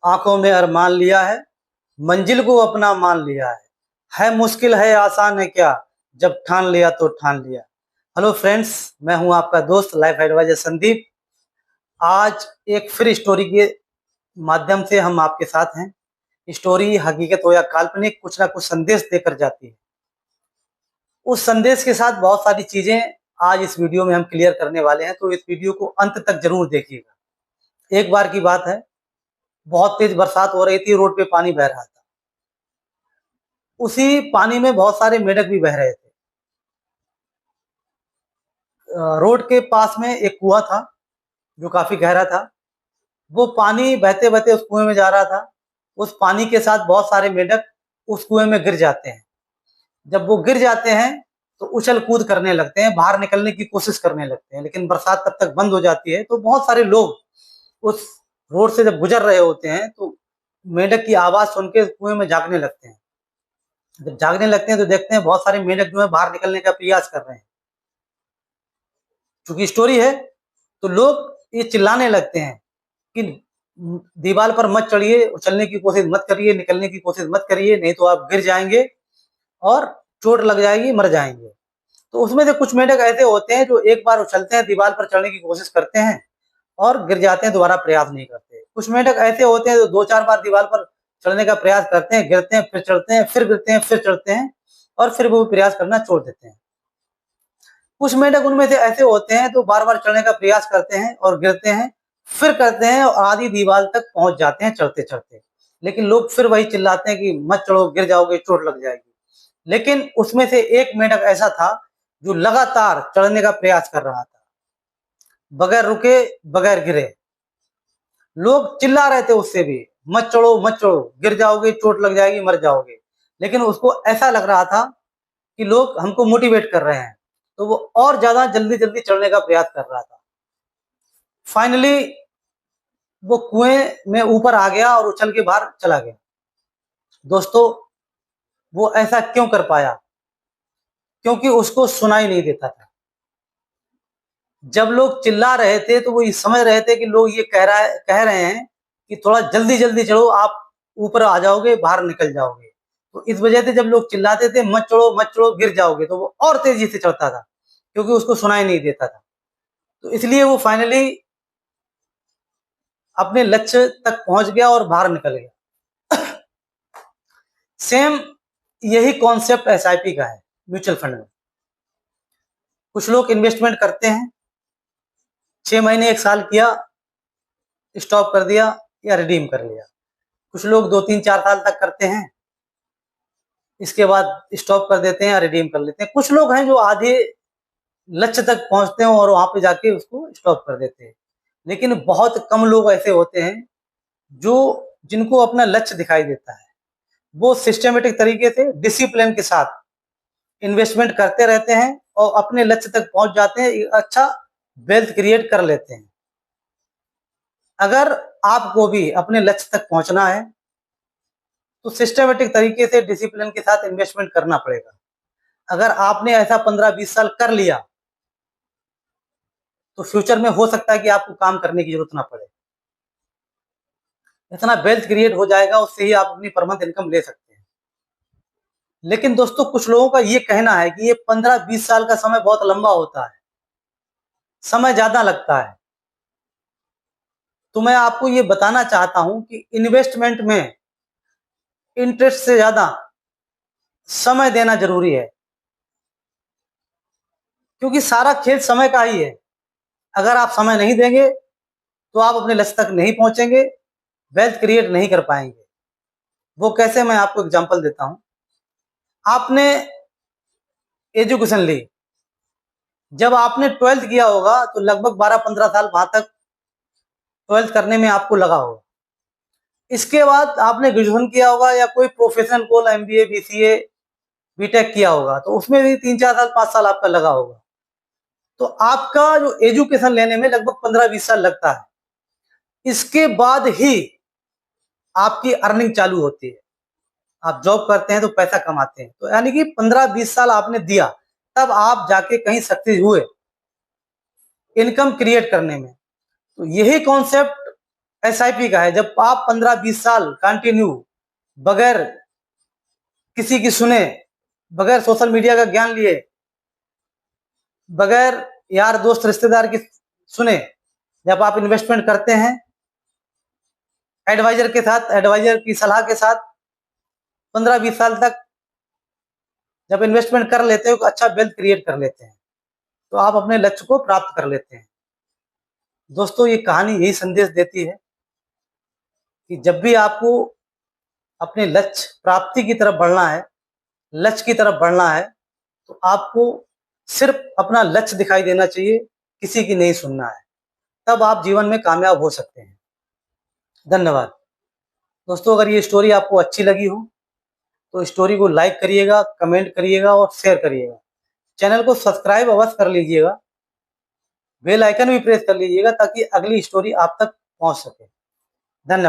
आंखों में अरमान लिया है, मंजिल को अपना मान लिया है मुश्किल है आसान है क्या, जब ठान लिया तो ठान लिया। हेलो फ्रेंड्स, मैं हूं आपका दोस्त लाइफ एडवाइजर संदीप। आज एक फिर स्टोरी के माध्यम से हम आपके साथ हैं। स्टोरी हकीकत हो या काल्पनिक, कुछ ना कुछ संदेश देकर जाती है। उस संदेश के साथ बहुत सारी चीजें आज इस वीडियो में हम क्लियर करने वाले हैं, तो इस वीडियो को अंत तक जरूर देखिएगा। एक बार की बात है, बहुत तेज बरसात हो रही थी, रोड पे पानी बह रहा था। उसी पानी में बहुत सारे मेढक भी बह रहे थे। रोड के पास में एक कुआं था जो काफी गहरा था। वो पानी बहते बहते उस कुएं में जा रहा था। उस पानी के साथ बहुत सारे मेढक उस कुएं में गिर जाते हैं। जब वो गिर जाते हैं तो उछल कूद करने लगते हैं, बाहर निकलने की कोशिश करने लगते हैं, लेकिन बरसात तब तक बंद हो जाती है। तो बहुत सारे लोग उस रोड से जब गुजर रहे होते हैं तो मेढक की आवाज सुन के कुएं में झांकने लगते हैं। जब झांकने लगते हैं तो देखते हैं बहुत सारे मेढक जो है बाहर निकलने का प्रयास कर रहे हैं। चूंकि स्टोरी है तो लोग ये चिल्लाने लगते हैं कि दीवार पर मत चढ़िए, उछलने की कोशिश मत करिए, निकलने की कोशिश मत करिए, नहीं तो आप गिर जाएंगे और चोट लग जाएगी, मर जाएंगे। तो उसमें से कुछ मेढक ऐसे होते हैं जो एक बार उछलते हैं, दीवार पर चढ़ने की कोशिश करते हैं और गिर जाते हैं, दोबारा प्रयास नहीं करते। कुछ मेढक ऐसे होते हैं जो 2-4 बार दीवार पर चढ़ने का प्रयास करते हैं, गिरते हैं, फिर चढ़ते हैं, फिर गिरते हैं, फिर चढ़ते हैं और फिर वो प्रयास करना छोड़ देते हैं। कुछ मेंढक उनमें से ऐसे होते हैं तो बार बार चढ़ने का प्रयास करते हैं और गिरते हैं, फिर करते हैं और आधी दीवार तक पहुंच जाते हैं चढ़ते चढ़ते। लेकिन लोग फिर वही चिल्लाते हैं कि मत चढ़ो, गिर जाओगे, चोट लग जाएगी। लेकिन उसमें से एक मेंढक ऐसा था जो लगातार चढ़ने का प्रयास कर रहा था, बगैर रुके, बगैर गिरे। लोग चिल्ला रहे थे उससे भी, मत चढ़ो, मत चढ़ो, गिर जाओगे, चोट लग जाएगी, मर जाओगे। लेकिन उसको ऐसा लग रहा था कि लोग हमको मोटिवेट कर रहे हैं, तो वो और ज्यादा जल्दी जल्दी चढ़ने का प्रयास कर रहा था। फाइनली वो कुएं में ऊपर आ गया और उछल के बाहर चला गया। दोस्तों, वो ऐसा क्यों कर पाया? क्योंकि उसको सुनाई नहीं देता था। जब लोग चिल्ला रहे थे तो वो ये समझ रहे थे कि लोग ये कह रहे हैं कि थोड़ा जल्दी जल्दी चढ़ो, आप ऊपर आ जाओगे, बाहर निकल जाओगे। तो इस वजह से जब लोग चिल्लाते थे मत चढ़ो, मत चढ़ो, गिर जाओगे, तो वो और तेजी से चढ़ता था क्योंकि उसको सुनाई नहीं देता था। तो इसलिए वो फाइनली अपने लक्ष्य तक पहुंच गया और बाहर निकल गया। सेम यही कॉन्सेप्ट एसआईपी का है, म्यूचुअल फंड में। कुछ लोग इन्वेस्टमेंट करते हैं, 6 महीने 1 साल किया, स्टॉप कर दिया या रिडीम कर लिया। कुछ लोग 2-3-4 साल तक करते हैं, इसके बाद स्टॉप कर देते हैं या रिडीम कर लेते हैं। कुछ लोग हैं जो आधे लक्ष्य तक पहुंचते हैं और वहां पे जाके उसको स्टॉप कर देते हैं। लेकिन बहुत कम लोग ऐसे होते हैं जो जिनको अपना लक्ष्य दिखाई देता है। वो सिस्टमेटिक तरीके से डिसिप्लिन के साथ इन्वेस्टमेंट करते रहते हैं और अपने लक्ष्य तक पहुंच जाते हैं, एक अच्छा वेल्थ क्रिएट कर लेते हैं। अगर आपको भी अपने लक्ष्य तक पहुंचना है तो सिस्टमेटिक तरीके से डिसिप्लिन के साथ इन्वेस्टमेंट करना पड़ेगा। अगर आपने ऐसा 15-20 साल कर लिया तो फ्यूचर में हो सकता है कि आपको काम करने की जरूरत ना पड़े। इतना वेल्थ क्रिएट हो जाएगा, उससे ही आप अपनी पर मंथ इनकम ले सकते हैं। लेकिन दोस्तों, कुछ लोगों का ये कहना है कि ये 15-20 साल का समय बहुत लंबा होता है, समय ज्यादा लगता है। तो मैं आपको ये बताना चाहता हूं कि इन्वेस्टमेंट में इंटरेस्ट से ज्यादा समय देना जरूरी है, क्योंकि सारा खेल समय का ही है। अगर आप समय नहीं देंगे तो आप अपने लक्ष्य तक नहीं पहुंचेंगे, वेल्थ क्रिएट नहीं कर पाएंगे। वो कैसे, मैं आपको एग्जांपल देता हूं। आपने एजुकेशन ली, जब आपने 12th किया होगा तो लगभग 12-15 साल वहां तक 12th करने में आपको लगा होगा। इसके बाद आपने ग्रेजुएशन किया होगा या कोई professional course, MBA, BCA, BTech किया होगा, तो उसमें भी 3-4 साल, 5 साल आपका लगा होगा। तो आपका जो एजुकेशन लेने में लगभग 15-20 साल लगता है। इसके बाद ही आपकी अर्निंग चालू होती है। आप जॉब करते हैं तो पैसा कमाते हैं, तो यानी कि 15-20 साल आपने दिया, तब आप जाके कहीं सक्सेस हुए इनकम क्रिएट करने में। तो यही कॉन्सेप्ट SIP का है। जब आप 15-20 साल कंटिन्यू बगैर किसी की सुने, बगैर सोशल मीडिया का ज्ञान लिए, बगैर यार दोस्त रिश्तेदार की सुने, जब आप इन्वेस्टमेंट करते हैं एडवाइजर के साथ, एडवाइजर की सलाह के साथ 15-20 साल तक जब इन्वेस्टमेंट कर लेते हो, अच्छा वेल्थ क्रिएट कर लेते हैं, तो आप अपने लक्ष्य को प्राप्त कर लेते हैं। दोस्तों, ये कहानी यही संदेश देती है कि जब भी आपको अपने लक्ष्य प्राप्ति की तरफ बढ़ना है, लक्ष्य की तरफ बढ़ना है, तो आपको सिर्फ अपना लक्ष्य दिखाई देना चाहिए, किसी की नहीं सुनना है। तब आप जीवन में कामयाब हो सकते हैं। धन्यवाद। दोस्तों, अगर ये स्टोरी आपको अच्छी लगी हो तो स्टोरी को लाइक करिएगा, कमेंट करिएगा और शेयर करिएगा। चैनल को सब्सक्राइब अवश्य कर लीजिएगा, बेल आइकन भी प्रेस कर लीजिएगा ताकि अगली स्टोरी आप तक पहुंच सके। धन्यवाद।